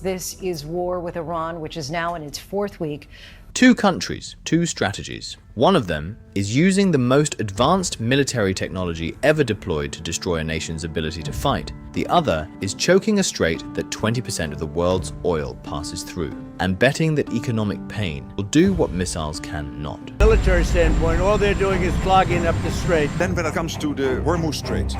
This is war with Iran, which is now in its fourth week. Two countries, two strategies. One of them is using the most advanced military technology ever deployed to destroy a nation's ability to fight. The other is choking a strait that 20% of the world's oil passes through, and betting that economic pain will do what missiles cannot. Military standpoint, all they're doing is clogging up the strait. Then when it comes to the Hormuz Strait,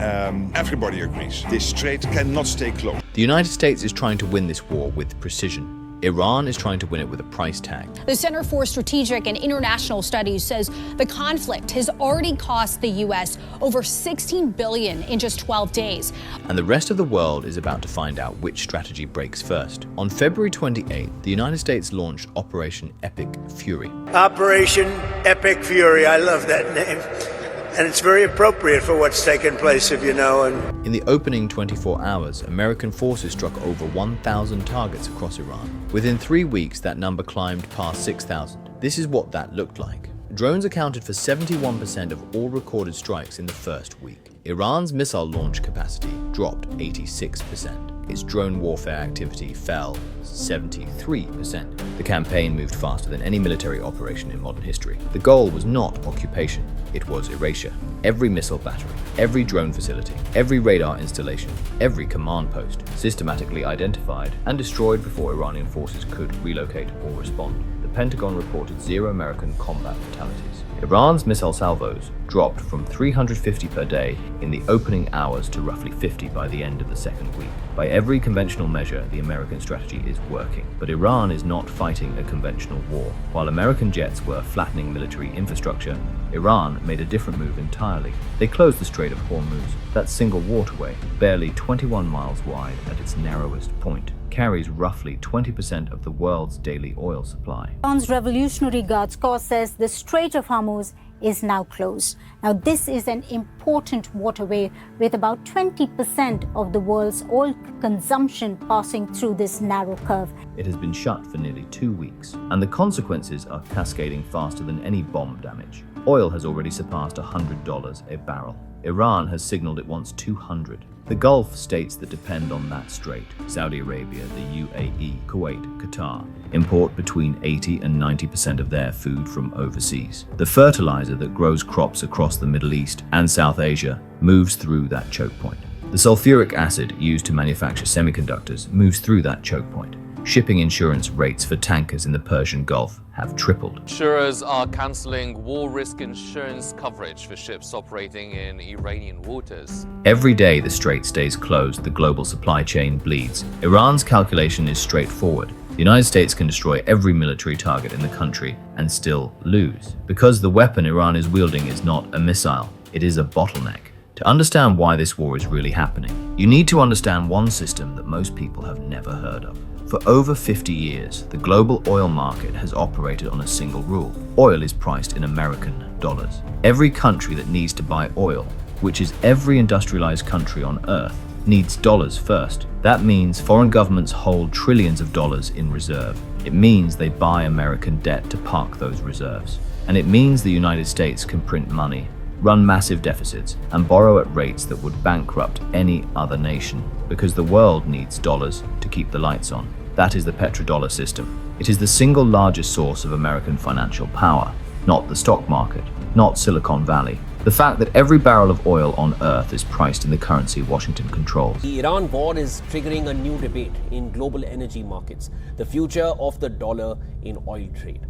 everybody agrees this strait cannot stay closed. The United States is trying to win this war with precision. Iran is trying to win it with a price tag. The Center for Strategic and International Studies says the conflict has already cost the U.S. over $16 billion in just 12 days. And the rest of the world is about to find out which strategy breaks first. On February 28th, the United States launched Operation Epic Fury. Operation Epic Fury, I love that name. And it's very appropriate for what's taken place, if you know. And in the opening 24 hours, American forces struck over 1,000 targets across Iran. Within 3 weeks, that number climbed past 6,000. This is what that looked like. Drones accounted for 71% of all recorded strikes in the first week. Iran's missile launch capacity dropped 86%. Its drone warfare activity fell 73%. The campaign moved faster than any military operation in modern history. The goal was not occupation, it was erasure. Every missile battery, every drone facility, every radar installation, every command post systematically identified and destroyed before Iranian forces could relocate or respond. The Pentagon reported 0 American combat fatalities. Iran's missile salvos dropped from 350 per day in the opening hours to roughly 50 by the end of the second week. By every conventional measure, the American strategy is working. But Iran is not fighting a conventional war. While American jets were flattening military infrastructure, Iran made a different move entirely. They closed the Strait of Hormuz. That single waterway, barely 21 miles wide at its narrowest point, carries roughly 20% of the world's daily oil supply. Iran's Revolutionary Guards Corps says the Strait of Hormuz is now closed. Now, this is an important waterway with about 20% of the world's oil consumption passing through this narrow curve. It has been shut for nearly 2 weeks, and the consequences are cascading faster than any bomb damage. Oil has already surpassed $100 a barrel. Iran has signaled it wants $200. The Gulf states that depend on that strait, Saudi Arabia, the UAE, Kuwait, Qatar, import between 80 and 90% of their food from overseas. The fertilizer that grows crops across the Middle East and South Asia moves through that choke point. The sulfuric acid used to manufacture semiconductors moves through that choke point. Shipping insurance rates for tankers in the Persian Gulf have tripled. Insurers are cancelling war risk insurance coverage for ships operating in Iranian waters. Every day the strait stays closed, the global supply chain bleeds. Iran's calculation is straightforward. The United States can destroy every military target in the country and still lose. Because the weapon Iran is wielding is not a missile, it is a bottleneck. To understand why this war is really happening, you need to understand one system that most people have never heard of. For over 50 years, the global oil market has operated on a single rule. Oil is priced in American dollars. Every country that needs to buy oil, which is every industrialized country on Earth, needs dollars first. That means foreign governments hold trillions of dollars in reserve. It means they buy American debt to park those reserves. And it means the United States can print money, run massive deficits, and borrow at rates that would bankrupt any other nation, because the world needs dollars to keep the lights on. That is the petrodollar system. It is the single largest source of American financial power, not the stock market, not Silicon Valley. The fact that every barrel of oil on Earth is priced in the currency Washington controls. The Iran war is triggering a new debate in global energy markets, the future of the dollar in oil trade.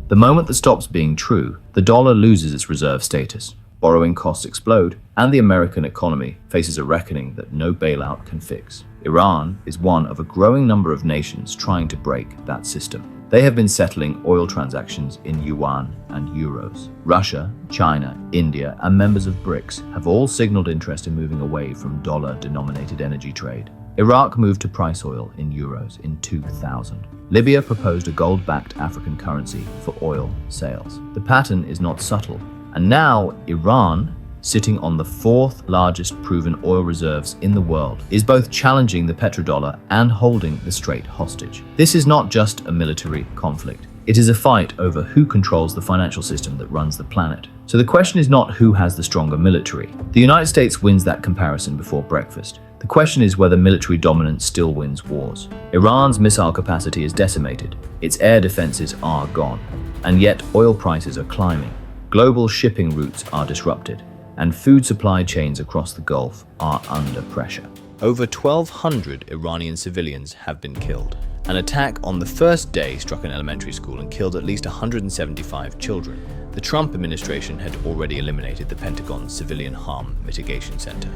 The moment that stops being true, the dollar loses its reserve status. Borrowing costs explode, and the American economy faces a reckoning that no bailout can fix. Iran is one of a growing number of nations trying to break that system. They have been settling oil transactions in yuan and euros. Russia, China, India, and members of BRICS have all signaled interest in moving away from dollar-denominated energy trade. Iraq moved to price oil in euros in 2000. Libya proposed a gold-backed African currency for oil sales. The pattern is not subtle. And now Iran, sitting on the 4th largest proven oil reserves in the world, is both challenging the petrodollar and holding the strait hostage. This is not just a military conflict. It is a fight over who controls the financial system that runs the planet. So the question is not who has the stronger military. The United States wins that comparison before breakfast. The question is whether military dominance still wins wars. Iran's missile capacity is decimated, its air defenses are gone, and yet oil prices are climbing. Global shipping routes are disrupted, and food supply chains across the Gulf are under pressure. Over 1,200 Iranian civilians have been killed. An attack on the first day struck an elementary school and killed at least 175 children. The Trump administration had already eliminated the Pentagon's Civilian Harm Mitigation Center,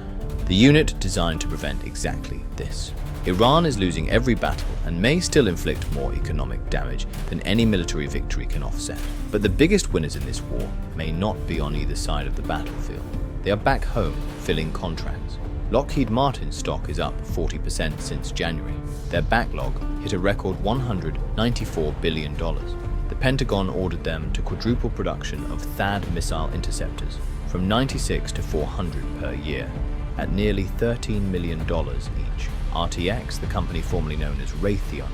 the unit designed to prevent exactly this. Iran is losing every battle and may still inflict more economic damage than any military victory can offset. But the biggest winners in this war may not be on either side of the battlefield. They are back home, filling contracts. Lockheed Martin stock is up 40% since January. Their backlog hit a record $194 billion. The Pentagon ordered them to quadruple production of THAAD missile interceptors from 96 to 400 per year, at nearly $13 million each. RTX, the company formerly known as Raytheon,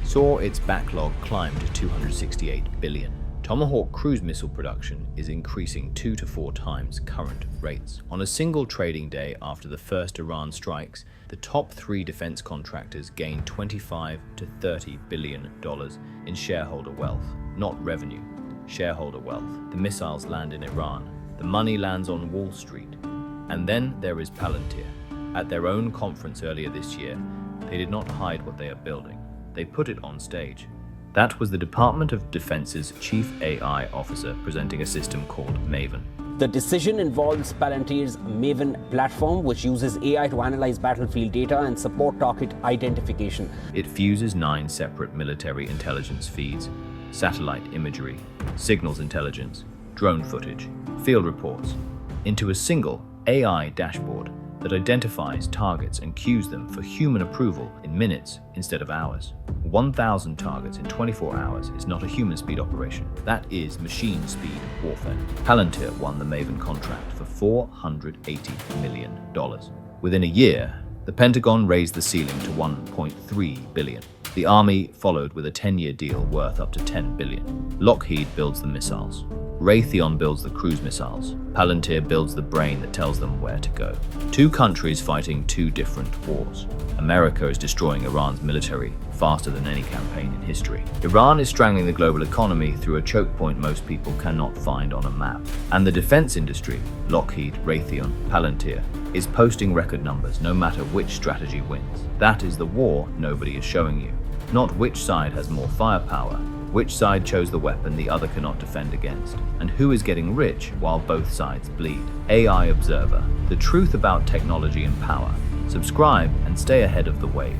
saw its backlog climb to $268 billion. Tomahawk cruise missile production is increasing 2 to 4 times current rates. On a single trading day after the first Iran strikes, the top 3 defense contractors gained $25 to $30 billion in shareholder wealth, not revenue, shareholder wealth. The missiles land in Iran, the money lands on Wall Street. And then there is Palantir. At their own conference earlier this year, they did not hide what they are building. They put it on stage. That was the Department of Defense's chief AI officer presenting a system called Maven. The decision involves Palantir's Maven platform, which uses AI to analyze battlefield data and support target identification. It fuses 9 separate military intelligence feeds, satellite imagery, signals intelligence, drone footage, field reports, into a single AI dashboard that identifies targets and queues them for human approval in minutes instead of hours. 1,000 targets in 24 hours is not a human speed operation. That is machine speed warfare. Palantir won the Maven contract for $480 million. Within a year, the Pentagon raised the ceiling to $1.3 billion. The Army followed with a 10-year deal worth up to $10 billion. Lockheed builds the missiles. Raytheon builds the cruise missiles. Palantir builds the brain that tells them where to go. 2 countries fighting 2 different wars. America is destroying Iran's military faster than any campaign in history. Iran is strangling the global economy through a choke point most people cannot find on a map. And the defense industry, Lockheed, Raytheon, Palantir, is posting record numbers no matter which strategy wins. That is the war nobody is showing you. Not which side has more firepower, which side chose the weapon the other cannot defend against, and who is getting rich while both sides bleed. AI Observer, the truth about technology and power. Subscribe and stay ahead of the wave.